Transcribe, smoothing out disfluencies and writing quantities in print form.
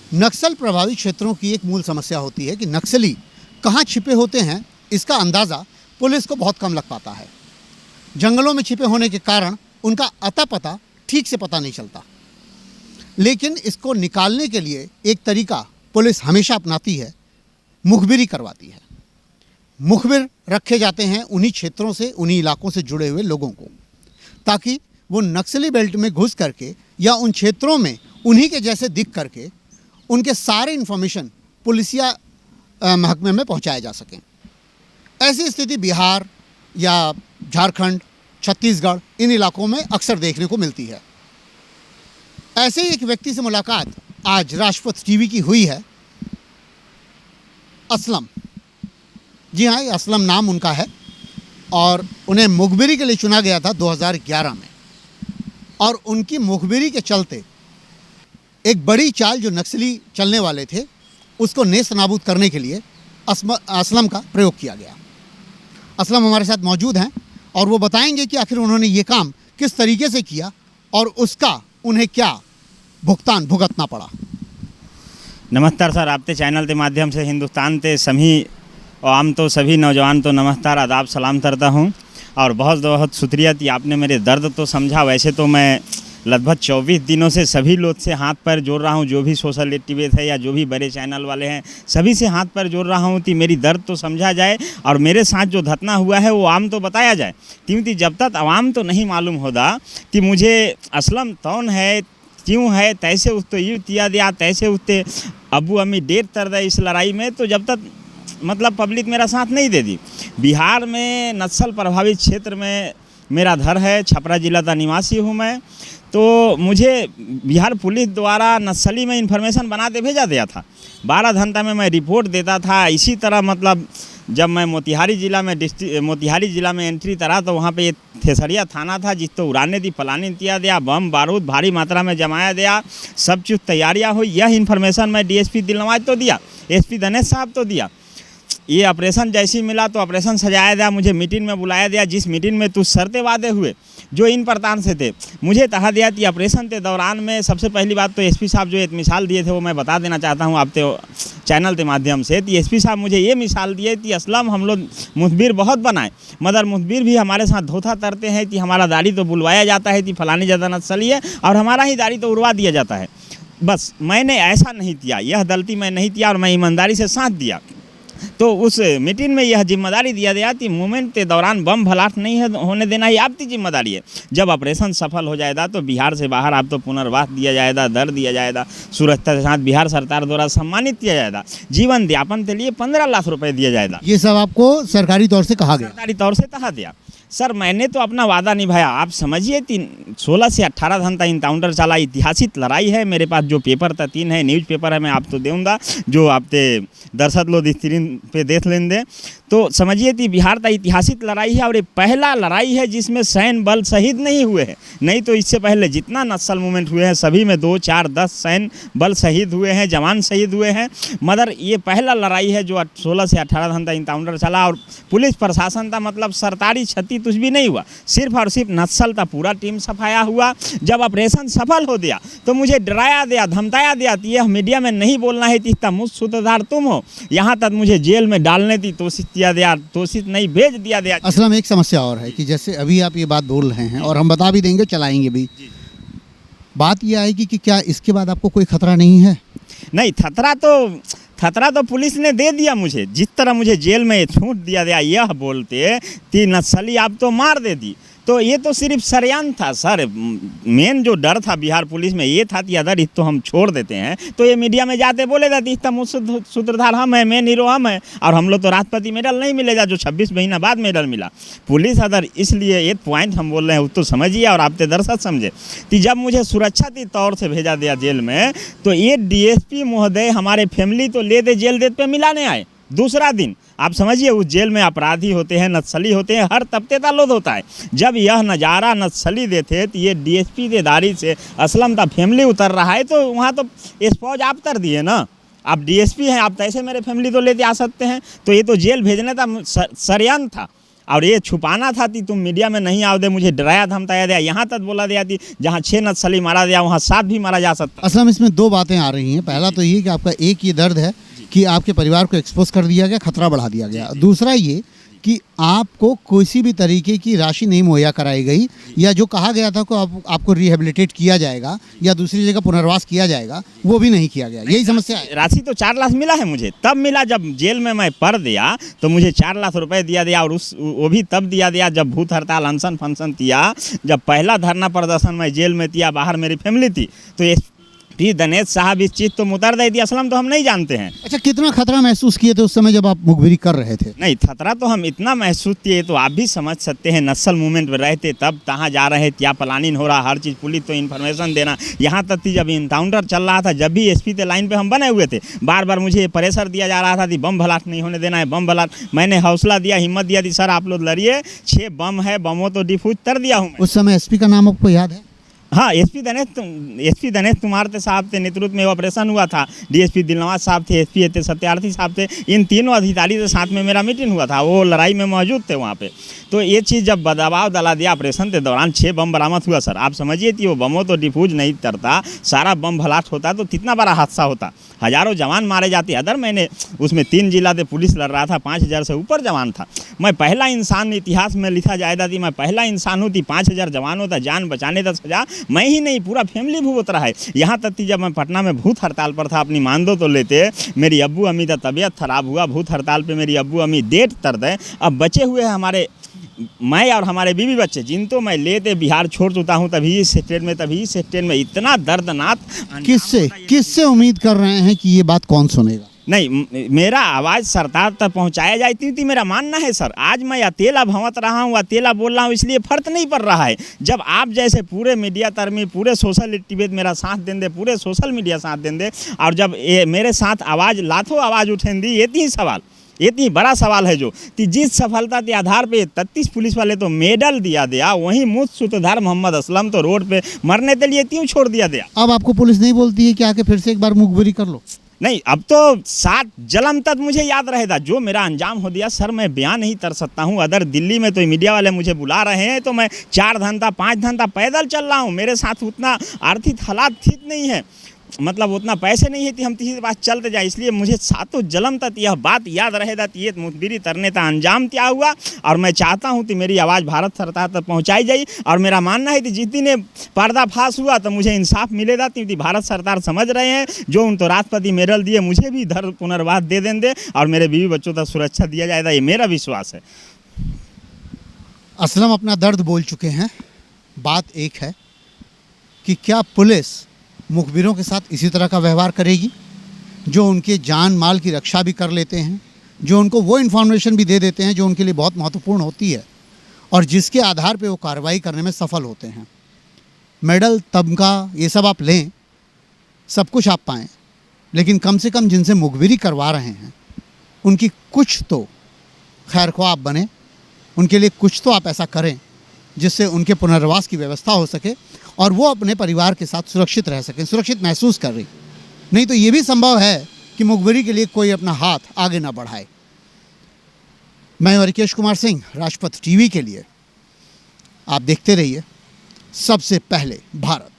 नक्सल प्रभावित क्षेत्रों की एक मूल समस्या होती है कि नक्सली कहाँ छिपे होते हैं, इसका अंदाज़ा पुलिस को बहुत कम लग पाता है। जंगलों में छिपे होने के कारण उनका अता पता ठीक से पता नहीं चलता। लेकिन इसको निकालने के लिए एक तरीका पुलिस हमेशा अपनाती है, मुखबिरी करवाती है। मुखबिर रखे जाते हैं उन्हीं क्षेत्रों से, उन्हीं इलाकों से जुड़े हुए लोगों को, ताकि वो नक्सली बेल्ट में घुस करके या उन क्षेत्रों में उन्हीं के जैसे दिख करके उनके सारे इन्फॉर्मेशन पुलिसिया महकमे में पहुंचाए जा सकें। ऐसी स्थिति बिहार या झारखंड, छत्तीसगढ़, इन इलाकों में अक्सर देखने को मिलती है। ऐसे ही एक व्यक्ति से मुलाकात आज राजपथ टीवी की हुई है। असलम, जी हाँ, ये असलम नाम उनका है और उन्हें मुखबिरी के लिए चुना गया था 2011 में। और उनकी मुखबिरी के चलते एक बड़ी चाल जो नक्सली चलने वाले थे उसको नेस्त नाबूद करने के लिए असलम का प्रयोग किया गया। असलम हमारे साथ मौजूद हैं और वो बताएंगे कि आखिर उन्होंने ये काम किस तरीके से किया और उसका उन्हें क्या भुगतान भुगतना पड़ा। नमस्कार सर, आपके चैनल के माध्यम से हिंदुस्तान के सभी आम तो सभी नौजवान तो नमस्कार आदाब सलाम करता हूं और बहुत बहुत शुक्रिया कि आपने मेरे दर्द तो समझा। वैसे तो मैं लगभग 24 दिनों से सभी लोग से हाथ पैर जोड़ रहा हूं, जो भी सोशल एक्टिविस्ट है या जो भी बड़े चैनल वाले हैं सभी से हाथ पैर जोड़ रहा हूं कि मेरी दर्द तो समझा जाए और मेरे साथ जो घटना हुआ है वो आम तो बताया जाए। क्योंकि जब तक आवाम तो नहीं मालूम होगा कि मुझे असलम कौन है, क्यों है, तैसे उसको यूँ किया दिया, तैसे उसके अबू अम्मी डेट कर रहे इस लड़ाई में, तो जब तक मतलब पब्लिक मेरा साथ नहीं दे दी। बिहार में नक्सल प्रभावित क्षेत्र में मेरा घर है, छपरा जिला का निवासी हूँ मैं। तो मुझे बिहार पुलिस द्वारा नक्सली में इन्फॉर्मेशन बना के भेजा गया था। 12 घंटा में मैं रिपोर्ट देता था। इसी तरह मतलब जब मैं मोतिहारी जिला में एंट्री करा तो वहाँ पे थेसरिया थाना था जिसको उड़ाने की प्लानिंग किया गया, बम बारूद भारी मात्रा में जमाया गया, सब चीज़ तैयारियाँ हुई। यह इन्फॉर्मेशन मैं डीएसपी दिलनवाज तो दिया, एसपी दिनेश साहब तो दिया। ये ऑपरेशन जैसी मिला तो ऑपरेशन सजाया गया, मुझे मीटिंग में बुलाया गया जिस मीटिंग में कुछ शर्तें वादे हुए जो इन प्रकार से थे। मुझे कहा गया कि ऑपरेशन के दौरान में सबसे पहली बात तो एसपी साहब जो एक मिसाल दिए थे वो मैं बता देना चाहता हूँ आपके चैनल के माध्यम से। कि एसपी साहब मुझे ये मिसाल दिए कि असलम हम लोग मुखबिर बहुत बनाए मगर मुखबिर भी हमारे साथ धोखा करते हैं कि हमारा दाढ़ी तो बुलवाया जाता है कि फलानी ज़्यादा नक्सली है और हमारा ही दाढ़ी तो उड़वा दिया जाता है। बस मैंने ऐसा नहीं किया, यह गलती मैं नहीं किया और मैं ईमानदारी से साथ दिया। तो उस मीटिंग में यह जिम्मेदारी दिया गया कि मूवमेंट के दौरान बम भलाट नहीं है होने देना ही आपकी जिम्मेदारी है। जब ऑपरेशन सफल हो जाएगा तो बिहार से बाहर आपको पुनर्वास दिया जाएगा, दर दिया जाएगा, सुरक्षा के साथ बिहार सरकार द्वारा सम्मानित किया जाएगा, जीवन यापन के लिए 15 लाख रुपए दिया जाएगा। ये सब आपको सरकारी तौर से कहा गया? सरकारी तौर से कहा गया सर। मैंने तो अपना वादा निभाया। आप समझिए 16 से 18 घंटा इनकाउंटर चला, ऐतिहासिक लड़ाई है। मेरे पास जो पेपर था 3 है, न्यूज़ पेपर है, मैं आपको दूंगा जो आपके दर्शक लोग स्क्रीन पे देख लेंगे। तो समझिए कि बिहार का ऐतिहासिक लड़ाई है और ये पहला लड़ाई है जिसमें सैन्य बल शहीद नहीं हुए हैं। नहीं तो इससे पहले जितना नक्सल मूवमेंट हुए हैं सभी में 2, 4, 10 सैन्य बल शहीद हुए हैं, जवान शहीद हुए हैं। मगर ये पहला लड़ाई है जो 16 से 18 घंटा इनकाउंटर चला और पुलिस प्रशासन का मतलब सरकारी क्षति कुछ भी नहीं हुआ, सिर्फ और सिर्फ नक्सल का पूरा टीम सफाया हुआ। जब ऑपरेशन सफल हो गया तो मुझे डराया गया, धमकाया गया कि यह मीडिया में नहीं बोलना है कि इसका मुख्य सूत्रधार तुम हो। यहाँ तक मुझे जेल में डालने की कोशिश किया गया, कोशिश नहीं भेज दिया गया। असलम एक समस्या और है कि जैसे अभी आप ये बात बोल रहे हैं और हम बता भी देंगे, चलाएंगे भी, बात यह आएगी कि क्या इसके बाद आपको कोई खतरा नहीं है? नहीं, खतरा तो पुलिस ने दे दिया मुझे। जिस तरह मुझे जेल में छूट दिया गया यह बोलते कि नक्सली आप तो मार दे दी, तो ये तो सिर्फ षड्यंत्र था सर। मेन जो डर था बिहार पुलिस में ये था कि अगर इसको हम छोड़ देते हैं तो ये मीडिया में जाते बोलेगा कि इसका मुख्य सूत्रधार हम है, मेन हीरो हम है और हम लोग तो राष्ट्रपति मेडल नहीं मिलेगा जो 26 महीना बाद मेडल मिला। पुलिस अगर इसलिए एक पॉइंट हम बोल रहे हैं उसको समझिए और आपके दर्शक समझे कि जब मुझे सुरक्षा के तौर से भेजा गया जेल में तो ये डीएसपी महोदय हमारे फैमिली तो ले दे जेल देते पे मिलाने आए। दूसरा दिन आप समझिए उस जेल में अपराधी होते हैं, नक्सली होते हैं, हर तबके का लोग होता है। जब यह नज़ारा नक्सली देते तो ये डीएसपी के दाढ़ी से असलम का फैमिली उतर रहा है तो वहाँ तो स्पॉज आप कर दिए ना, आप डीएसपी हैं, आप कैसे मेरे फैमिली तो लेते आ सकते हैं। तो ये तो जेल भेजने का षड्यंत्र था और ये छुपाना था कि तुम मीडिया में नहीं आओ दे, मुझे डराया धमकाया दिया, यहाँ तक बोला दिया कि जहाँ 6 नक्सली मारा दिया वहाँ 7 भी मारा जा सकता। असलम इसमें दो बातें आ रही हैं। पहला तो ये कि आपका एक ये दर्द है कि आपके परिवार को एक्सपोज कर दिया गया, खतरा बढ़ा दिया गया। दूसरा ये कि आपको किसी भी तरीके की राशि नहीं मुहैया कराई गई, या जो कहा गया था कि आपको रिहेबिलिटेट किया जाएगा या दूसरी जगह पुनर्वास किया जाएगा, वो भी नहीं किया गया। यही समस्या है। राशि तो 4 लाख मिला है मुझे, तब मिला जब जेल में मैं पड़ दिया तो मुझे 4 लाख रुपए दिया और वो भी तब दिया जब भूत हड़ताल अनशन फंक्शन किया, जब पहला धरना प्रदर्शन मैं जेल में किया, बाहर मेरी फैमिली थी, तो ये भी दिनेश साहब इस चीज़ तो मुतर दे दिया। असलम तो हम नहीं जानते हैं। अच्छा, कितना खतरा महसूस किए थे उस समय जब आप मुखबिरी कर रहे थे? नहीं, खतरा तो हम इतना महसूस किए तो आप भी समझ सकते हैं। नक्सल मूवमेंट में रहते तब कहाँ जा रहे, क्या प्लानिंग हो रहा, हर चीज़ पुलिस तो इन्फॉर्मेशन देना। यहाँ तक कि जब इनकाउंटर चल रहा था, जब भी एसपी के लाइन पे हम बने हुए थे, बार बार मुझे प्रेशर दिया जा रहा था कि बम ब्लास्ट नहीं होने देना है, बम ब्लास्ट। मैंने हौसला दिया, हिम्मत दिया कि सर आप लोग लड़िए, 6 बम है, बमों तो डिफ्यूज कर दिया हूँ। उस समय एसपी का नाम आपको याद है? हाँ, एसपी दिनेश कुमार साहब के नेतृत्व में ऑपरेशन हुआ था। डीएसपी दिलनवाज साहब थे, एसपी थे सत्यार्थी साहब थे। इन तीनों अधिकारी के साथ में मेरा मीटिंग हुआ था, वो लड़ाई में मौजूद थे वहाँ पे। तो ये चीज़ जब दबाव डाला दिया, ऑपरेशन के दौरान 6 बम बरामद हुआ सर। आप समझिए कि वो बमों तो डिफ्यूज नहीं करता, सारा बम ब्लास्ट होता तो कितना बड़ा हादसा होता, हज़ारों जवान मारे जाते। अदर मैंने उसमें 3 जिला से पुलिस लड़ रहा था, 5000 से ऊपर जवान था। मैं पहला इंसान, इतिहास में लिखा जाएगा कि मैं पहला इंसान हूँ कि 5000 जवानों का जान बचाने का सजा मैं ही नहीं, पूरा फैमिली भुगत रहा है। यहाँ तक कि जब मैं पटना में भूत हड़ताल पर था, अपनी मान दो तो लेते, मेरी अब्बू अम्मी का तबीयत खराब हुआ, भूत हड़ताल पे मेरी अब्बू अम्मी डेट कर दें। अब बचे हुए हैं हमारे, मैं और हमारे बीवी बच्चे, जिन तो मैं लेते बिहार छोड़ चुका हूँ तभी इस स्टेट में इतना दर्दनाक। किससे उम्मीद कर रहे हैं कि ये बात कौन सुनेगा? नहीं, मेरा आवाज़ सरकार तक पहुंचाया जाए थी मेरा मानना है सर। आज मैं अकेला भंवत रहा हूँ, अकेला बोल रहा हूँ, इसलिए फर्क नहीं पड़ रहा है। जब आप जैसे पूरे मीडिया कर्मी, पूरे सोशल एक्टिविस्ट मेरा साथ देंगे, पूरे सोशल मीडिया साथ देंगे, और जब मेरे साथ आवाज़ लाखों आवाज़ उठेंगी, ये इतनी बड़ा सवाल है जो कि जिस सफलता के आधार पे 33 पुलिस वाले तो मेडल दिया, वहीं मुझ सूत्रधार मोहम्मद असलम तो रोड पे मरने के लिए क्यों छोड़ दिया। अब आपको पुलिस नहीं बोलती है कि आके फिर से एक बार मुखबिरी कर लो? नहीं, अब तो 7 जन्म तक मुझे याद रहेगा जो मेरा अंजाम हो दिया सर, मैं बयान नहीं कर सकता हूँ। अदर दिल्ली में तो मीडिया वाले मुझे बुला रहे हैं तो मैं 4 घंटा 5 घंटा पैदल चल रहा हूँ। मेरे साथ उतना आर्थिक हालात ठीक नहीं है, मतलब उतना पैसे नहीं है कि हम किसी के पास चलते जाए। इसलिए मुझे 7 जन्म तक यह बात याद रहेगा कि ये मुखबिरी करने का अंजाम क्या हुआ। और मैं चाहता हूं कि मेरी आवाज़ भारत सरकार तक पहुंचाई जाए। और मेरा मानना है कि जिस दिन पर्दाफाश हुआ तो मुझे इंसाफ मिलेगा, क्योंकि भारत सरकार समझ रहे हैं जो उनको राष्ट्रपति मेडल दिए, मुझे भी धर्म पुनर्वास दे देंगे और मेरे बीवी बच्चों तक सुरक्षा दिया जाएगा, ये मेरा विश्वास है। असलम अपना दर्द बोल चुके हैं। बात एक है कि क्या पुलिस मुखबिरों के साथ इसी तरह का व्यवहार करेगी, जो उनके जान माल की रक्षा भी कर लेते हैं, जो उनको वो इन्फॉर्मेशन भी दे देते हैं जो उनके लिए बहुत महत्वपूर्ण होती है, और जिसके आधार पे वो कार्रवाई करने में सफल होते हैं। मेडल, तमगा, ये सब आप लें, सब कुछ आप पाएँ, लेकिन कम से कम जिनसे मुखबिरी करवा रहे हैं उनकी कुछ तो खैर ख्वाह आप बने, उनके लिए कुछ तो आप ऐसा करें जिससे उनके पुनर्वास की व्यवस्था हो सके और वो अपने परिवार के साथ सुरक्षित रह सकें, सुरक्षित महसूस कर रही। नहीं तो ये भी संभव है कि मुखबिरी के लिए कोई अपना हाथ आगे ना बढ़ाए। मैं रिकेश कुमार सिंह, राजपथ टीवी के लिए। आप देखते रहिए सबसे पहले भारत।